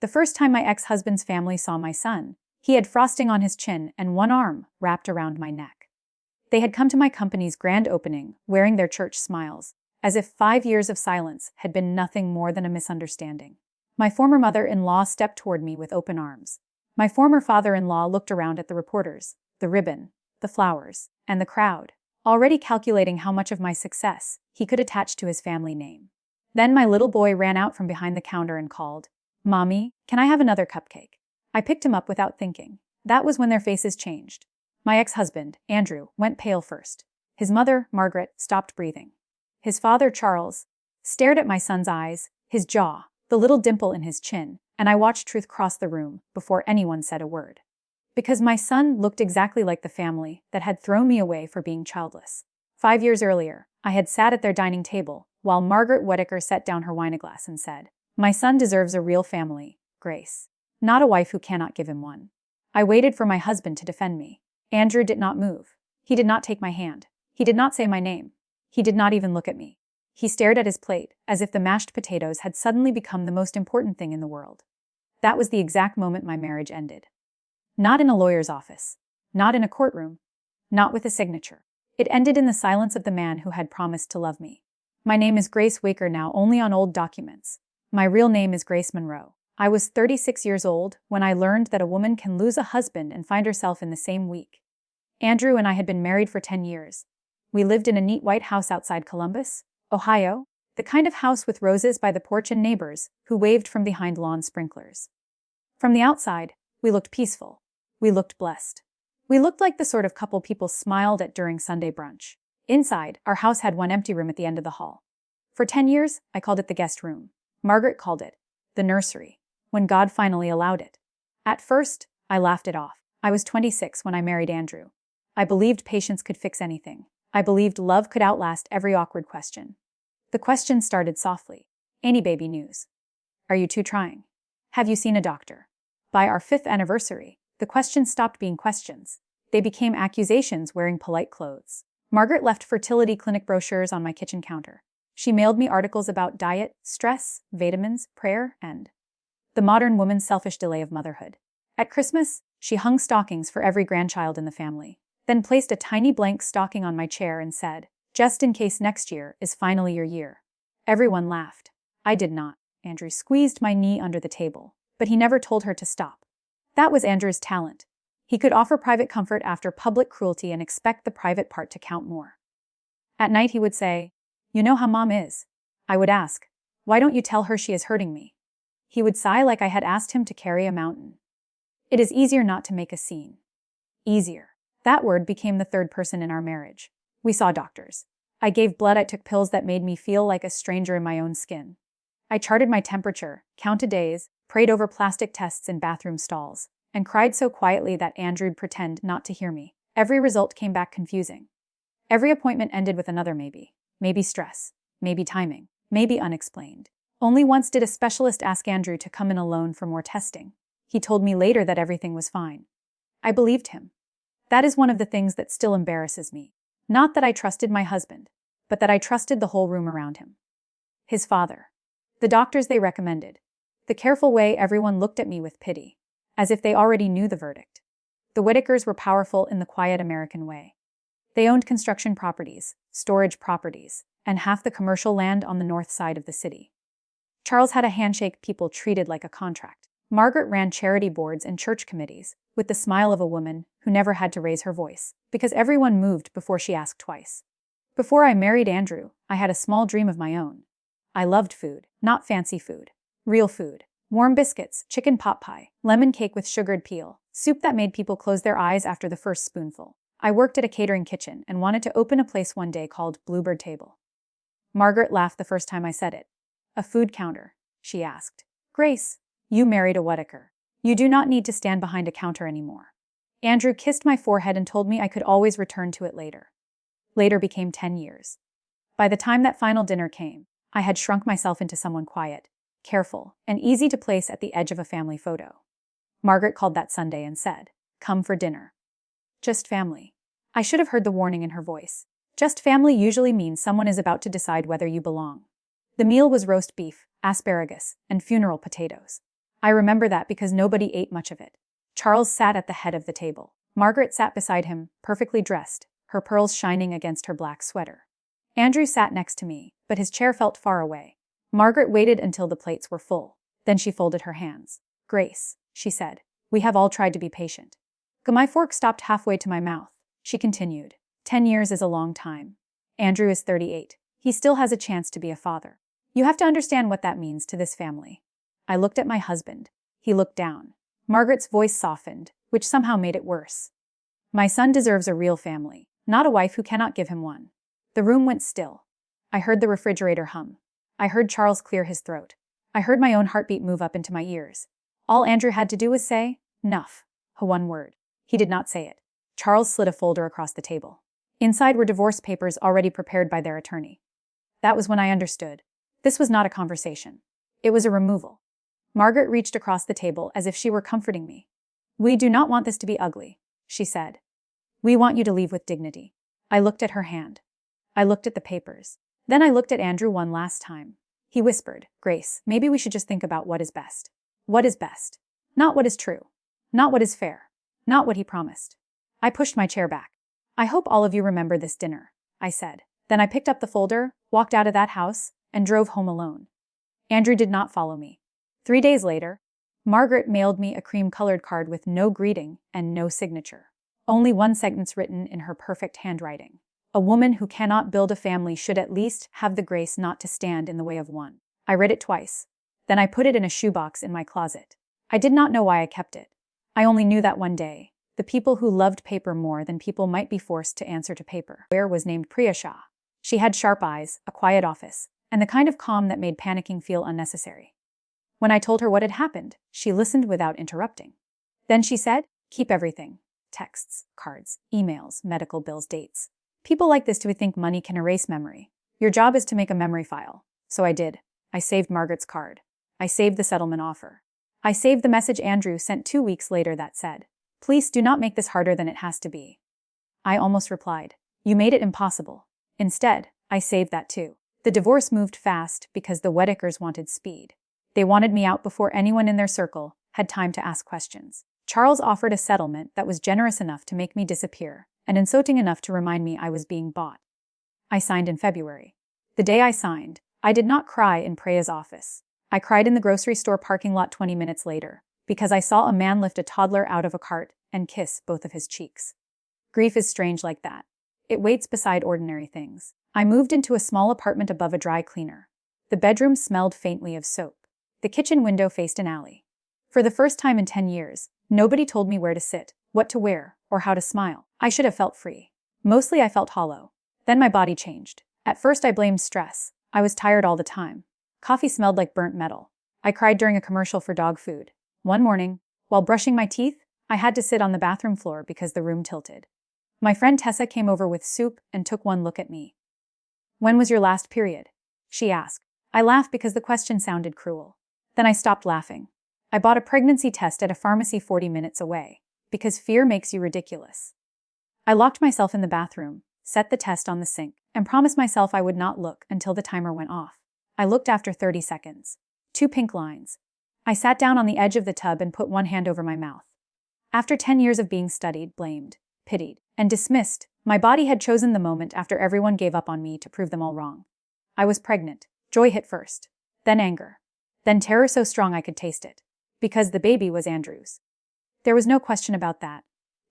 The first time my ex-husband's family saw my son, he had frosting on his chin and one arm wrapped around my neck. They had come to my company's grand opening, wearing their church smiles, as if 5 years of silence had been nothing more than a misunderstanding. My former mother-in-law stepped toward me with open arms. My former father-in-law looked around at the reporters, the ribbon, the flowers, and the crowd, already calculating how much of my success he could attach to his family name. Then my little boy ran out from behind the counter and called, "Mommy, can I have another cupcake?" I picked him up without thinking. That was when their faces changed. My ex-husband, Andrew, went pale first. His mother, Margaret, stopped breathing. His father, Charles, stared at my son's eyes, his jaw, the little dimple in his chin, and I watched truth cross the room before anyone said a word. Because my son looked exactly like the family that had thrown me away for being childless. 5 years earlier, I had sat at their dining table while Margaret Whittaker set down her wineglass and said, "My son deserves a real family, Grace, not a wife who cannot give him one." I waited for my husband to defend me. Andrew did not move. He did not take my hand. He did not say my name. He did not even look at me. He stared at his plate, as if the mashed potatoes had suddenly become the most important thing in the world. That was the exact moment my marriage ended. Not in a lawyer's office. Not in a courtroom. Not with a signature. It ended in the silence of the man who had promised to love me. My name is Grace Waker now only on old documents. My real name is Grace Monroe. I was 36 years old when I learned that a woman can lose a husband and find herself in the same week. Andrew and I had been married for 10 years. We lived in a neat white house outside Columbus, Ohio, the kind of house with roses by the porch and neighbors who waved from behind lawn sprinklers. From the outside, we looked peaceful. We looked blessed. We looked like the sort of couple people smiled at during Sunday brunch. Inside, our house had one empty room at the end of the hall. For 10 years, I called it the guest room. Margaret called it the nursery, when God finally allowed it. At first, I laughed it off. I was 26 when I married Andrew. I believed patience could fix anything. I believed love could outlast every awkward question. The question started softly. "Any baby news? Are you two trying? Have you seen a doctor?" By our 5th anniversary, the questions stopped being questions. They became accusations wearing polite clothes. Margaret left fertility clinic brochures on my kitchen counter. She mailed me articles about diet, stress, vitamins, prayer, and the modern woman's selfish delay of motherhood. At Christmas, she hung stockings for every grandchild in the family, then placed a tiny blank stocking on my chair and said, "Just in case next year is finally your year." Everyone laughed. I did not. Andrew squeezed my knee under the table, but he never told her to stop. That was Andrew's talent. He could offer private comfort after public cruelty and expect the private part to count more. At night he would say, "You know how Mom is." I would ask, "Why don't you tell her she is hurting me?" He would sigh like I had asked him to carry a mountain. It is easier not to make a scene. Easier. That word became the third person in our marriage. We saw doctors. I gave blood. I took pills that made me feel like a stranger in my own skin. I charted my temperature, counted days, prayed over plastic tests in bathroom stalls, and cried so quietly that Andrew'd pretend not to hear me. Every result came back confusing. Every appointment ended with another maybe. Maybe stress. Maybe timing. Maybe unexplained. Only once did a specialist ask Andrew to come in alone for more testing. He told me later that everything was fine. I believed him. That is one of the things that still embarrasses me. Not that I trusted my husband, but that I trusted the whole room around him. His father. The doctors they recommended. The careful way everyone looked at me with pity, as if they already knew the verdict. The Whittakers were powerful in the quiet American way. They owned construction properties, storage properties, and half the commercial land on the north side of the city. Charles had a handshake people treated like a contract. Margaret ran charity boards and church committees, with the smile of a woman who never had to raise her voice, because everyone moved before she asked twice. Before I married Andrew, I had a small dream of my own. I loved food, not fancy food. Real food. Warm biscuits, chicken pot pie, lemon cake with sugared peel, soup that made people close their eyes after the first spoonful. I worked at a catering kitchen and wanted to open a place one day called Bluebird Table. Margaret laughed the first time I said it. "A food counter?" she asked. "Grace, you married a Whittaker. You do not need to stand behind a counter anymore." Andrew kissed my forehead and told me I could always return to it later. Later became 10 years. By the time that final dinner came, I had shrunk myself into someone quiet, careful, and easy to place at the edge of a family photo. Margaret called that Sunday and said, "Come for dinner." Just family. I should have heard the warning in her voice. Just family usually means someone is about to decide whether you belong. The meal was roast beef, asparagus, and funeral potatoes. I remember that because nobody ate much of it. Charles sat at the head of the table. Margaret sat beside him, perfectly dressed, her pearls shining against her black sweater. Andrew sat next to me, but his chair felt far away. Margaret waited until the plates were full. Then she folded her hands. "Grace," she said, "we have all tried to be patient." My fork stopped halfway to my mouth. She continued, 10 years is a long time. Andrew is 38. He still has a chance to be a father. You have to understand what that means to this family. I looked at my husband. He looked down. Margaret's voice softened, which somehow made it worse. My son deserves a real family, not a wife who cannot give him one. The room went still. I heard the refrigerator hum. I heard Charles clear his throat. I heard my own heartbeat move up into my ears. All Andrew had to do was say, "Nuff." One word. He did not say it. Charles slid a folder across the table. Inside were divorce papers already prepared by their attorney. That was when I understood. This was not a conversation. It was a removal. Margaret reached across the table as if she were comforting me. "We do not want this to be ugly," she said. "We want you to leave with dignity." I looked at her hand. I looked at the papers. Then I looked at Andrew one last time. He whispered, "Grace, maybe we should just think about what is best." What is best? Not what is true. Not what is fair. Not what he promised. I pushed my chair back. "I hope all of you remember this dinner," I said. Then I picked up the folder, walked out of that house, and drove home alone. Andrew did not follow me. 3 days later, Margaret mailed me a cream-colored card with no greeting and no signature. Only one sentence written in her perfect handwriting. "A woman who cannot build a family should at least have the grace not to stand in the way of one." I read it twice. Then I put it in a shoebox in my closet. I did not know why I kept it. I only knew that one day, the people who loved paper more than people might be forced to answer to paper. The lawyer was named Priya Shah. She had sharp eyes, a quiet office, and the kind of calm that made panicking feel unnecessary. When I told her what had happened, she listened without interrupting. Then she said, "Keep everything. Texts, cards, emails, medical bills, dates. People like this to think money can erase memory. Your job is to make a memory file." So I did. I saved Margaret's card. I saved the settlement offer. I saved the message Andrew sent 2 weeks later that said, "Please do not make this harder than it has to be." I almost replied, "You made it impossible." Instead, I saved that too. The divorce moved fast because the Whitakers wanted speed. They wanted me out before anyone in their circle had time to ask questions. Charles offered a settlement that was generous enough to make me disappear, and insulting enough to remind me I was being bought. I signed in February. The day I signed, I did not cry in Priya's office. I cried in the grocery store parking lot 20 minutes later, because I saw a man lift a toddler out of a cart and kiss both of his cheeks. Grief is strange like that. It waits beside ordinary things. I moved into a small apartment above a dry cleaner. The bedroom smelled faintly of soap. The kitchen window faced an alley. For the first time in 10 years, nobody told me where to sit, what to wear, or how to smile. I should have felt free. Mostly I felt hollow. Then my body changed. At first I blamed stress. I was tired all the time. Coffee smelled like burnt metal. I cried during a commercial for dog food. One morning, while brushing my teeth, I had to sit on the bathroom floor because the room tilted. My friend Tessa came over with soup and took one look at me. "When was your last period?" she asked. I laughed because the question sounded cruel. Then I stopped laughing. I bought a pregnancy test at a pharmacy 40 minutes away, because fear makes you ridiculous. I locked myself in the bathroom, set the test on the sink, and promised myself I would not look until the timer went off. I looked after 30 seconds. 2 pink lines. I sat down on the edge of the tub and put one hand over my mouth. After 10 years of being studied, blamed, pitied, and dismissed, my body had chosen the moment after everyone gave up on me to prove them all wrong. I was pregnant. Joy hit first. Then anger. Then terror so strong I could taste it. Because the baby was Andrew's. There was no question about that.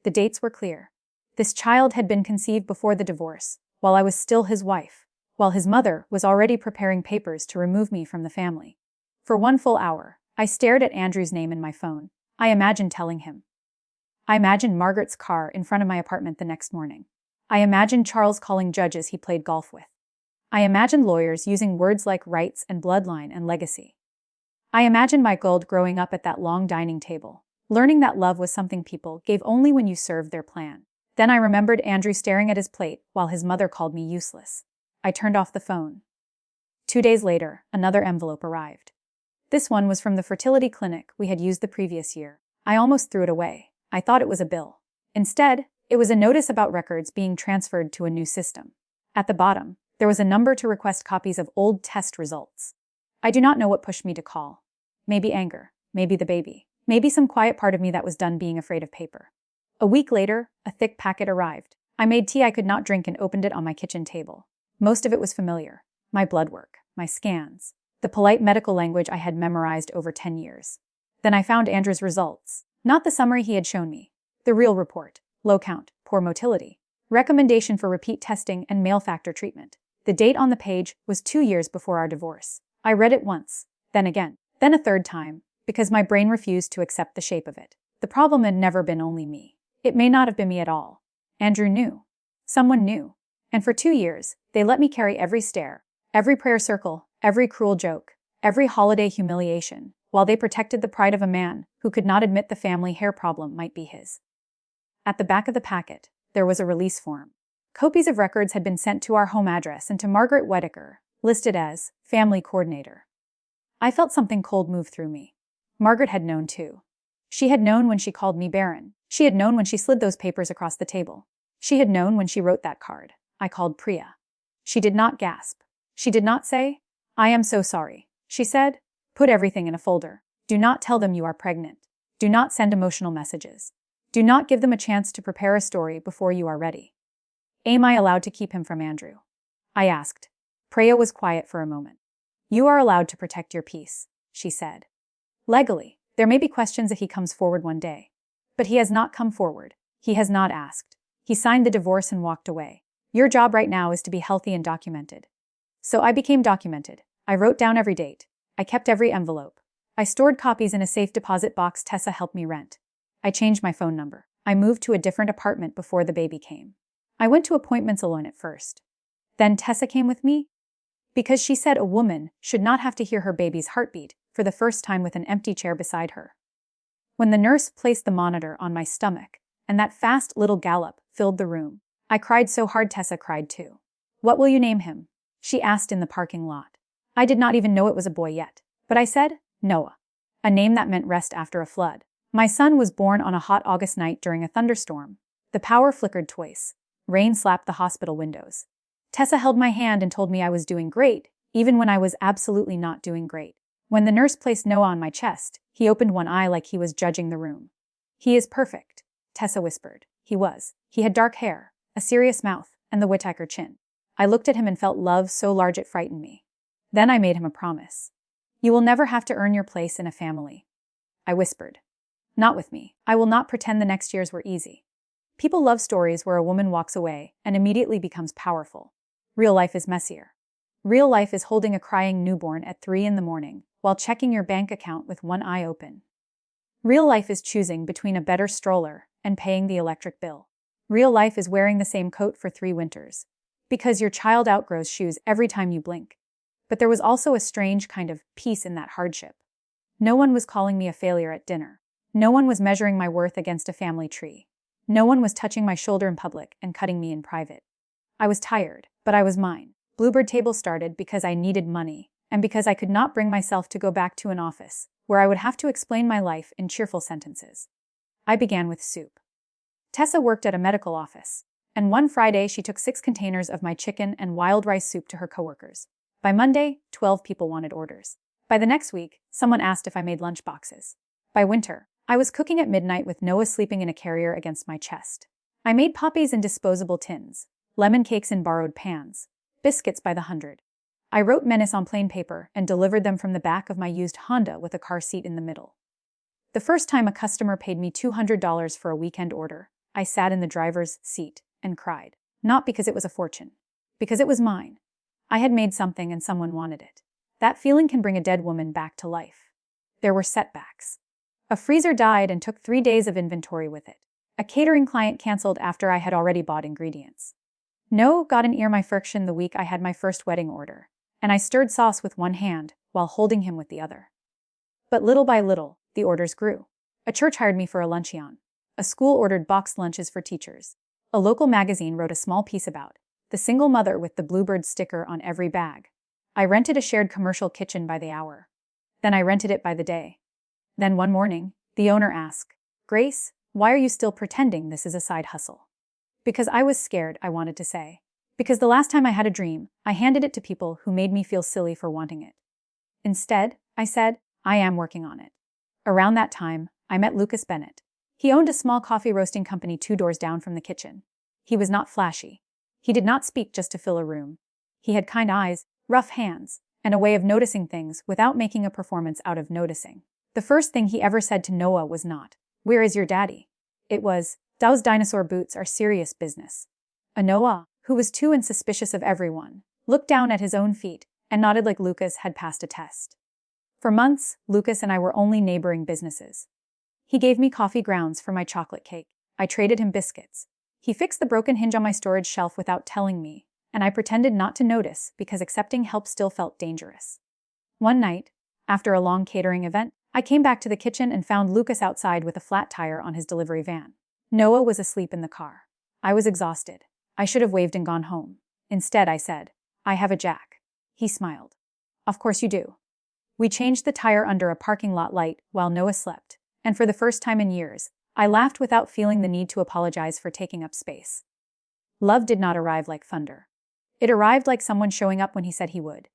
The dates were clear. This child had been conceived before the divorce, while I was still his wife, while his mother was already preparing papers to remove me from the family. For 1 full hour, I stared at Andrew's name in my phone. I imagined telling him. I imagined Margaret's car in front of my apartment the next morning. I imagined Charles calling judges he played golf with. I imagined lawyers using words like rights and bloodline and legacy. I imagined my gold growing up at that long dining table, learning that love was something people gave only when you served their plan. Then I remembered Andrew staring at his plate while his mother called me useless. I turned off the phone. 2 days later, another envelope arrived. This one was from the fertility clinic we had used the previous year. I almost threw it away. I thought it was a bill. Instead, it was a notice about records being transferred to a new system. At the bottom, there was a number to request copies of old test results. I do not know what pushed me to call. Maybe anger, maybe the baby. Maybe some quiet part of me that was done being afraid of paper. A week later, a thick packet arrived. I made tea I could not drink and opened it on my kitchen table. Most of it was familiar. My blood work, my scans, the polite medical language I had memorized over 10 years. Then I found Andrew's results. Not the summary he had shown me. The real report. Low count, poor motility. Recommendation for repeat testing and male factor treatment. The date on the page was 2 years before our divorce. I read it once, then again, then a third time, because my brain refused to accept the shape of it. The problem had never been only me. It may not have been me at all. Andrew knew. Someone knew. And for 2 years, they let me carry every stare, every prayer circle, every cruel joke, every holiday humiliation, while they protected the pride of a man who could not admit the family hair problem might be his. At the back of the packet, there was a release form. Copies of records had been sent to our home address and to Margaret Whittaker, listed as family coordinator. I felt something cold move through me. Margaret had known too. She had known when she called me Baron. She had known when she slid those papers across the table. She had known when she wrote that card I called Priya. She did not gasp. She did not say, "I am so sorry." She said, "Put everything in a folder. Do not tell them you are pregnant. Do not send emotional messages. Do not give them a chance to prepare a story before you are ready." Am I allowed to keep him from Andrew? I asked. Priya was quiet for a moment. "You are allowed to protect your peace," she said. "Legally, there may be questions if he comes forward one day. But he has not come forward. He has not asked. He signed the divorce and walked away. Your job right now is to be healthy and documented." So I became documented. I wrote down every date. I kept every envelope. I stored copies in a safe deposit box Tessa helped me rent. I changed my phone number. I moved to a different apartment before the baby came. I went to appointments alone at first. Then Tessa came with me. Because she said a woman should not have to hear her baby's heartbeat for the first time with an empty chair beside her. When the nurse placed the monitor on my stomach, and that fast little gallop filled the room, I cried so hard Tessa cried too. "What will you name him?" she asked in the parking lot. I did not even know it was a boy yet, but I said, "Noah." A name that meant rest after a flood. My son was born on a hot August night during a thunderstorm. The power flickered twice. Rain slapped the hospital windows. Tessa held my hand and told me I was doing great, even when I was absolutely not doing great. When the nurse placed Noah on my chest, he opened one eye like he was judging the room. "He is perfect," Tessa whispered. He was. He had dark hair, a serious mouth, and the Whittaker chin. I looked at him and felt love so large it frightened me. Then I made him a promise. "You will never have to earn your place in a family," I whispered. "Not with me. I will not pretend the next years were easy." People love stories where a woman walks away and immediately becomes powerful. Real life is messier. Real life is holding a crying newborn at 3 in the morning while checking your bank account with one eye open. Real life is choosing between a better stroller and paying the electric bill. Real life is wearing the same coat for 3 winters, because your child outgrows shoes every time you blink. But there was also a strange kind of peace in that hardship. No one was calling me a failure at dinner. No one was measuring my worth against a family tree. No one was touching my shoulder in public and cutting me in private. I was tired, but I was mine. Bluebird Table started because I needed money, and because I could not bring myself to go back to an office, where I would have to explain my life in cheerful sentences. I began with soup. Tessa worked at a medical office, and one Friday she took 6 containers of my chicken and wild rice soup to her coworkers. By Monday, 12 people wanted orders. By the next week, someone asked if I made lunch boxes. By winter, I was cooking at midnight with Noah sleeping in a carrier against my chest. I made poppies in disposable tins, lemon cakes in borrowed pans, biscuits by the 100. I wrote menace on plain paper and delivered them from the back of my used Honda with a car seat in the middle. The first time a customer paid me $200 for a weekend order, I sat in the driver's seat and cried. Not because it was a fortune. Because it was mine. I had made something and someone wanted it. That feeling can bring a dead woman back to life. There were setbacks. A freezer died and took 3 days of inventory with it. A catering client canceled after I had already bought ingredients. Noah got an ear my friction the week I had my first wedding order, and I stirred sauce with one hand while holding him with the other. But little by little, the orders grew. A church hired me for a luncheon. A school ordered boxed lunches for teachers. A local magazine wrote a small piece about the single mother with the Bluebird sticker on every bag. I rented a shared commercial kitchen by the hour. Then I rented it by the day. Then one morning, the owner asked, "Grace, why are you still pretending this is a side hustle?" Because I was scared, I wanted to say. Because the last time I had a dream, I handed it to people who made me feel silly for wanting it. Instead, I said, "I am working on it." Around that time, I met Lucas Bennett. He owned a small coffee roasting company 2 doors down from the kitchen. He was not flashy. He did not speak just to fill a room. He had kind eyes, rough hands, and a way of noticing things without making a performance out of noticing. The first thing he ever said to Noah was not, "Where is your daddy?" It was, "Those dinosaur boots are serious business." Noah, who was too unsuspicious of everyone, looked down at his own feet and nodded like Lucas had passed a test. For months, Lucas and I were only neighboring businesses. He gave me coffee grounds for my chocolate cake. I traded him biscuits. He fixed the broken hinge on my storage shelf without telling me, and I pretended not to notice because accepting help still felt dangerous. One night, after a long catering event, I came back to the kitchen and found Lucas outside with a flat tire on his delivery van. Noah was asleep in the car. I was exhausted. I should have waved and gone home. Instead, I said, "I have a jack." He smiled. "Of course you do." We changed the tire under a parking lot light while Noah slept, and for the first time in years, I laughed without feeling the need to apologize for taking up space. Love did not arrive like thunder. It arrived like someone showing up when he said he would.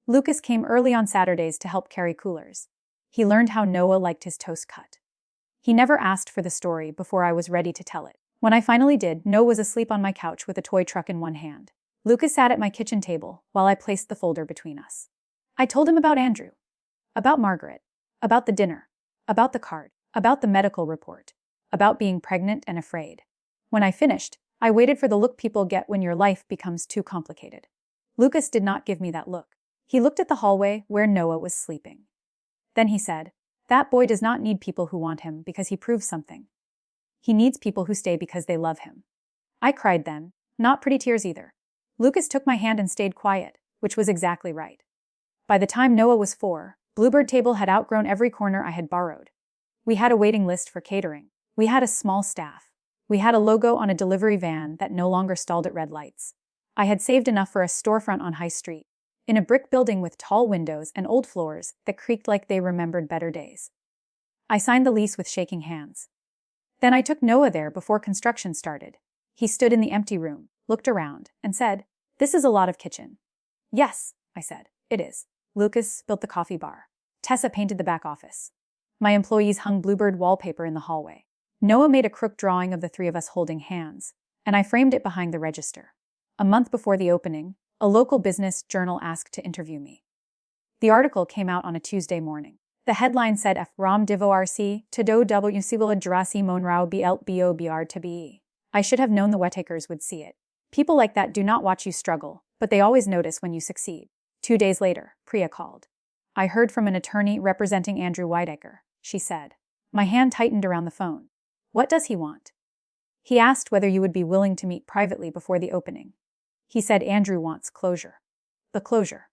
Lucas came early on Saturdays to help carry coolers. He learned how Noah liked his toast cut. He never asked for the story before I was ready to tell it. When I finally did, Noah was asleep on my couch with a toy truck in one hand. Lucas sat at my kitchen table while I placed the folder between us. I told him about Andrew, about Margaret, about the dinner, about the card, about the medical report, about being pregnant and afraid. When I finished, I waited for the look people get when your life becomes too complicated. Lucas did not give me that look. He looked at the hallway where Noah was sleeping. Then he said, "That boy does not need people who want him because he proves something. He needs people who stay because they love him." I cried then, not pretty tears either. Lucas took my hand and stayed quiet, which was exactly right. By the time Noah was 4, Bluebird Table had outgrown every corner I had borrowed. We had a waiting list for catering. We had a small staff. We had a logo on a delivery van that no longer stalled at red lights. I had saved enough for a storefront on High Street, in a brick building with tall windows and old floors that creaked like they remembered better days. I signed the lease with shaking hands. Then I took Noah there before construction started. He stood in the empty room, looked around, and said, "This is a lot of kitchen." "Yes," I said, "it is." Lucas built the coffee bar. Tessa painted the back office. My employees hung Bluebird wallpaper in the hallway. Noah made a crook drawing of the three of us holding hands, and I framed it behind the register. A month before the opening, a local business journal asked to interview me. The article came out on a Tuesday morning. The headline said, "F. Ram Divorc to do WCL Jurasi Monrao BLBOBR to be." I should have known the Wettakers would see it. People like that do not watch you struggle, but they always notice when you succeed. 2 days later, Priya called. "I heard from an attorney representing Andrew Whitaker," she said. My hand tightened around the phone. "What does he want?" "He asked whether you would be willing to meet privately before the opening. He said Andrew wants closure." The closure.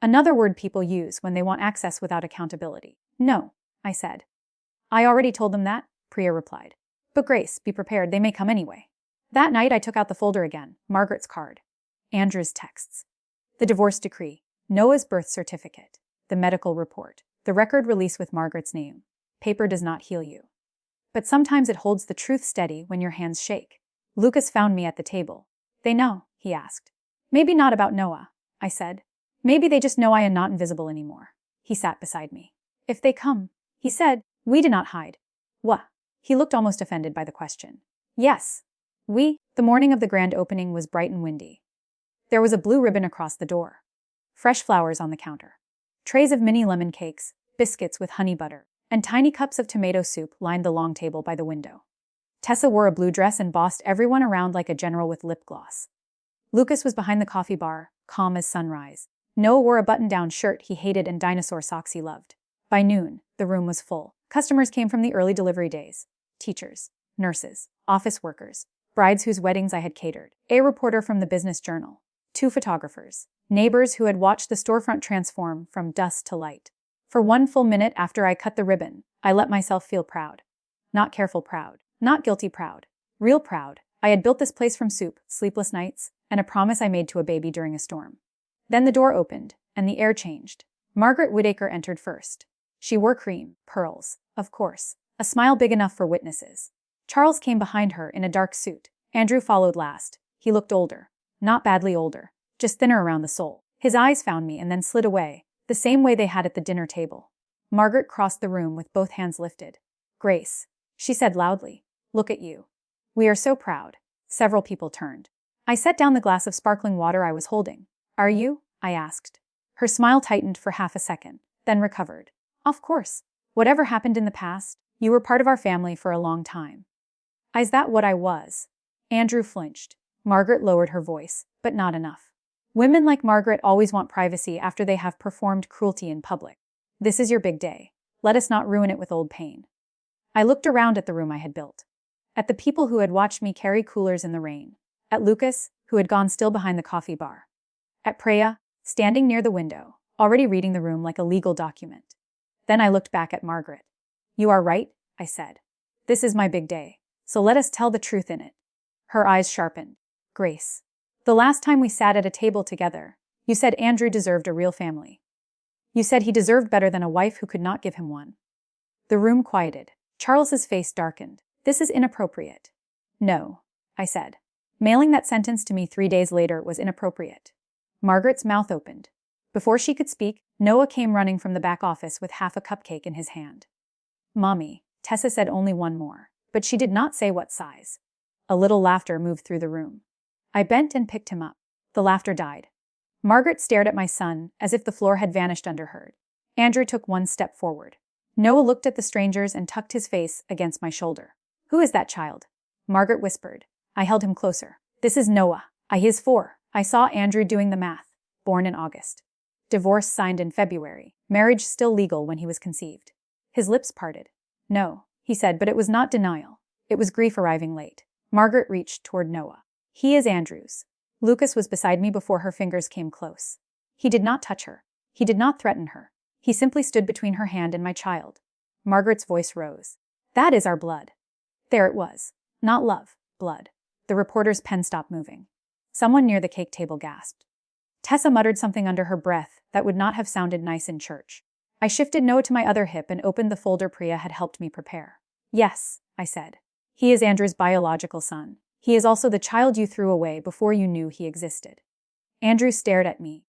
Another word people use when they want access without accountability. "No," I said. "I already told them that," Priya replied. "But Grace, be prepared, they may come anyway." That night I took out the folder again, Margaret's card, Andrew's texts, the divorce decree, Noah's birth certificate, the medical report, the record release with Margaret's name. Paper does not heal you. But sometimes it holds the truth steady when your hands shake. Lucas found me at the table. "They know," he asked. "Maybe not about Noah," I said. "Maybe they just know I am not invisible anymore." He sat beside me. "If they come," he said, "we do not hide." "What?" He looked almost offended by the question. "Yes. The morning of the grand opening was bright and windy. There was a blue ribbon across the door. Fresh flowers on the counter. Trays of mini lemon cakes, biscuits with honey butter, and tiny cups of tomato soup lined the long table by the window. Tessa wore a blue dress and bossed everyone around like a general with lip gloss. Lucas was behind the coffee bar, calm as sunrise. Noah wore a button-down shirt he hated and dinosaur socks he loved. By noon, the room was full. Customers came from the early delivery days. Teachers, nurses, office workers, brides whose weddings I had catered, a reporter from the Business Journal, 2 photographers, neighbors who had watched the storefront transform from dust to light. For 1 full minute after I cut the ribbon, I let myself feel proud. Not careful proud, not guilty proud, real proud. I had built this place from soup, sleepless nights, and a promise I made to a baby during a storm. Then the door opened, and the air changed. Margaret Whitaker entered first. She wore cream, pearls, of course, a smile big enough for witnesses. Charles came behind her in a dark suit. Andrew followed last. He looked older. Not badly older, just thinner around the soul. His eyes found me and then slid away, the same way they had at the dinner table. Margaret crossed the room with both hands lifted. Grace, she said loudly, look at you. We are so proud. Several people turned. I set down the glass of sparkling water I was holding. Are you? I asked. Her smile tightened for half a second, then recovered. Of course. Whatever happened in the past, you were part of our family for a long time. Is that what I was? Andrew flinched. Margaret lowered her voice, but not enough. Women like Margaret always want privacy after they have performed cruelty in public. This is your big day. Let us not ruin it with old pain. I looked around at the room I had built. At the people who had watched me carry coolers in the rain. At Lucas, who had gone still behind the coffee bar. At Preya, standing near the window, already reading the room like a legal document. Then I looked back at Margaret. You are right, I said. This is my big day, so let us tell the truth in it. Her eyes sharpened. Grace. The last time we sat at a table together, you said Andrew deserved a real family. You said he deserved better than a wife who could not give him one. The room quieted. Charles's face darkened. This is inappropriate. No, I said. Mailing that sentence to me 3 days later was inappropriate. Margaret's mouth opened. Before she could speak, Noah came running from the back office with half a cupcake in his hand. Mommy, Tessa said only one more, but she did not say what size. A little laughter moved through the room. I bent and picked him up. The laughter died. Margaret stared at my son as if the floor had vanished under her. Andrew took one step forward. Noah looked at the strangers and tucked his face against my shoulder. Who is that child? Margaret whispered. I held him closer. This is Noah. He is 4. I saw Andrew doing the math. Born in August. Divorce signed in February. Marriage still legal when he was conceived. His lips parted. No, he said, but it was not denial. It was grief arriving late. Margaret reached toward Noah. He is Andrew's. Lucas was beside me before her fingers came close. He did not touch her. He did not threaten her. He simply stood between her hand and my child. Margaret's voice rose. That is our blood. There it was. Not love, blood. The reporter's pen stopped moving. Someone near the cake table gasped. Tessa muttered something under her breath that would not have sounded nice in church. I shifted Noah to my other hip and opened the folder Priya had helped me prepare. Yes, I said. He is Andrew's biological son. He is also the child you threw away before you knew he existed. Andrew stared at me.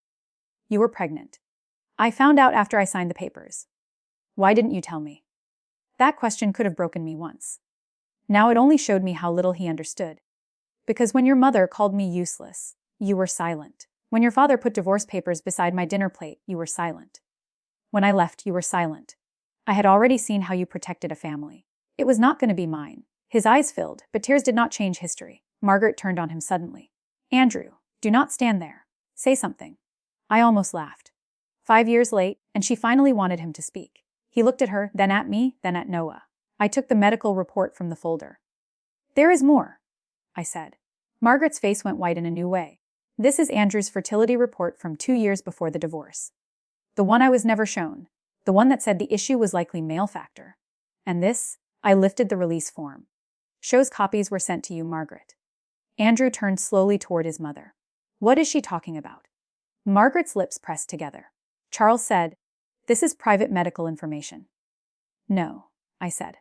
You were pregnant. I found out after I signed the papers. Why didn't you tell me? That question could have broken me once. Now it only showed me how little he understood. Because when your mother called me useless, you were silent. When your father put divorce papers beside my dinner plate, you were silent. When I left, you were silent. I had already seen how you protected a family. It was not going to be mine. His eyes filled, but tears did not change history. Margaret turned on him suddenly. Andrew, do not stand there. Say something. I almost laughed. 5 years late, and she finally wanted him to speak. He looked at her, then at me, then at Noah. I took the medical report from the folder. There is more, I said. Margaret's face went white in a new way. This is Andrew's fertility report from 2 years before the divorce. The one I was never shown. The one that said the issue was likely male factor. And this, I lifted the release form. Shows copies were sent to you, Margaret. Andrew turned slowly toward his mother. What is she talking about? Margaret's lips pressed together. Charles said, this is private medical information. No, I said.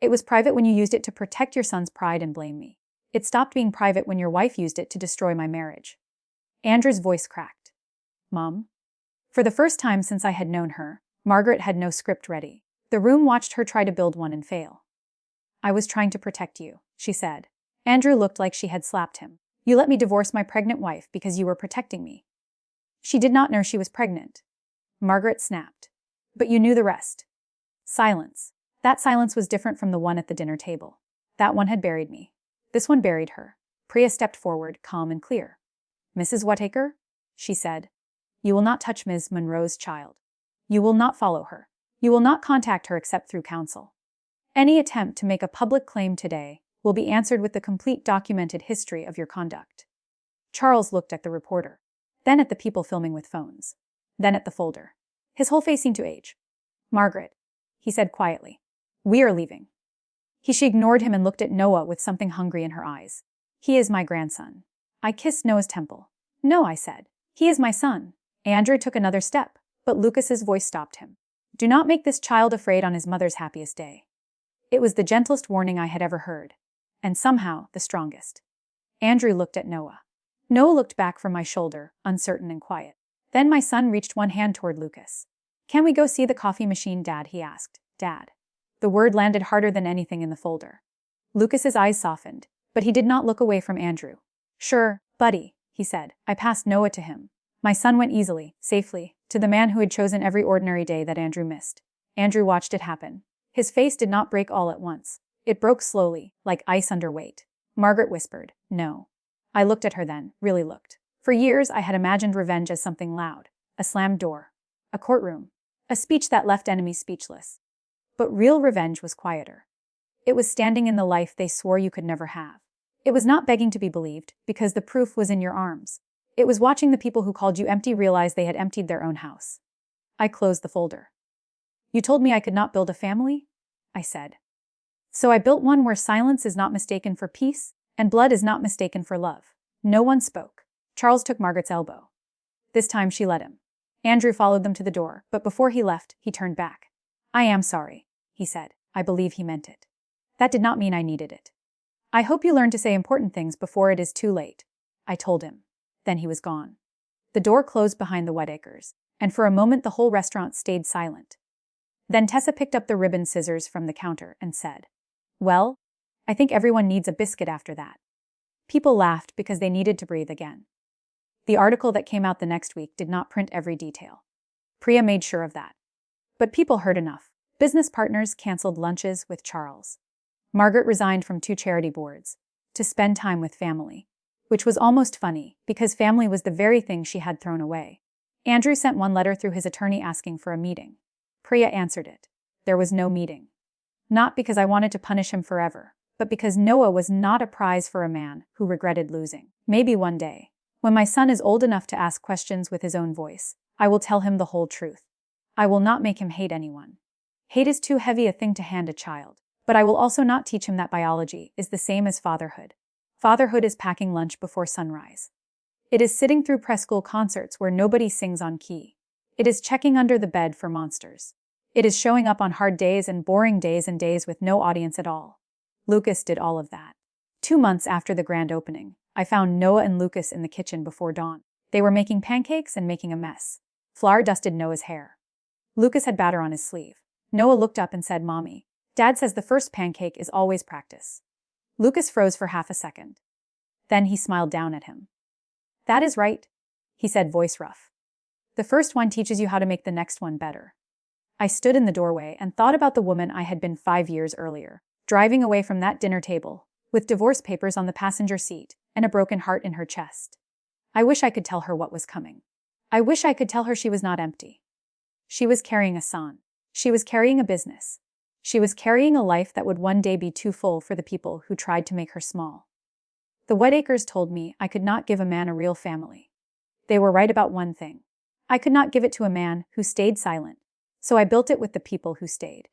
It was private when you used it to protect your son's pride and blame me. It stopped being private when your wife used it to destroy my marriage. Andrew's voice cracked. Mom? For the first time since I had known her, Margaret had no script ready. The room watched her try to build one and fail. I was trying to protect you, she said. Andrew looked like she had slapped him. You let me divorce my pregnant wife because you were protecting me. She did not know she was pregnant. Margaret snapped. But you knew the rest. Silence. That silence was different from the one at the dinner table. That one had buried me. This one buried her. Priya stepped forward, calm and clear. Mrs. Whittaker, she said, you will not touch Ms. Monroe's child. You will not follow her. You will not contact her except through counsel. Any attempt to make a public claim today will be answered with the complete documented history of your conduct. Charles looked at the reporter, then at the people filming with phones, then at the folder. His whole face seemed to age. Margaret, he said quietly, we are leaving. She ignored him and looked at Noah with something hungry in her eyes. He is my grandson. I kissed Noah's temple. No, I said. He is my son. Andrew took another step, but Lucas's voice stopped him. Do not make this child afraid on his mother's happiest day. It was the gentlest warning I had ever heard, and somehow the strongest. Andrew looked at Noah. Noah looked back from my shoulder, uncertain and quiet. Then my son reached one hand toward Lucas. "Can we go see the coffee machine, Dad?" he asked. Dad. The word landed harder than anything in the folder. Lucas's eyes softened, but he did not look away from Andrew. "Sure, buddy," he said. I passed Noah to him. My son went easily, safely, to the man who had chosen every ordinary day that Andrew missed. Andrew watched it happen. His face did not break all at once. It broke slowly, like ice under weight. Margaret whispered, "No." I looked at her then, really looked. For years I had imagined revenge as something loud. A slammed door. A courtroom. A speech that left enemies speechless. But real revenge was quieter. It was standing in the life they swore you could never have. It was not begging to be believed, because the proof was in your arms. It was watching the people who called you empty realize they had emptied their own house. I closed the folder. "You told me I could not build a family?" I said. "So I built one where silence is not mistaken for peace, and blood is not mistaken for love." No one spoke. Charles took Margaret's elbow. This time she let him. Andrew followed them to the door, but before he left, he turned back. "I am sorry," he said. I believe he meant it. That did not mean I needed it. "I hope you learn to say important things before it is too late," I told him. Then he was gone. The door closed behind the Whitacres, and for a moment the whole restaurant stayed silent. Then Tessa picked up the ribbon scissors from the counter and said, "Well, I think everyone needs a biscuit after that." People laughed because they needed to breathe again. The article that came out the next week did not print every detail. Priya made sure of that. But people heard enough. Business partners canceled lunches with Charles. Margaret resigned from 2 charity boards to spend time with family, which was almost funny because family was the very thing she had thrown away. Andrew sent one letter through his attorney asking for a meeting. Priya answered it. There was no meeting. Not because I wanted to punish him forever, but because Noah was not a prize for a man who regretted losing. Maybe one day, when my son is old enough to ask questions with his own voice, I will tell him the whole truth. I will not make him hate anyone. Hate is too heavy a thing to hand a child, but I will also not teach him that biology is the same as fatherhood. Fatherhood is packing lunch before sunrise. It is sitting through preschool concerts where nobody sings on key. It is checking under the bed for monsters. It is showing up on hard days and boring days and days with no audience at all. Lucas did all of that. 2 months after the grand opening, I found Noah and Lucas in the kitchen before dawn. They were making pancakes and making a mess. Flour dusted Noah's hair. Lucas had batter on his sleeve. Noah looked up and said, "Mommy, Dad says the first pancake is always practice." Lucas froze for half a second. Then he smiled down at him. "That is right," he said, voice rough. "The first one teaches you how to make the next one better." I stood in the doorway and thought about the woman I had been 5 years earlier, driving away from that dinner table, with divorce papers on the passenger seat and a broken heart in her chest. I wish I could tell her what was coming. I wish I could tell her she was not empty. She was carrying a son. She was carrying a business. She was carrying a life that would one day be too full for the people who tried to make her small. The Whitacres told me I could not give a man a real family. They were right about one thing. I could not give it to a man who stayed silent, so I built it with the people who stayed.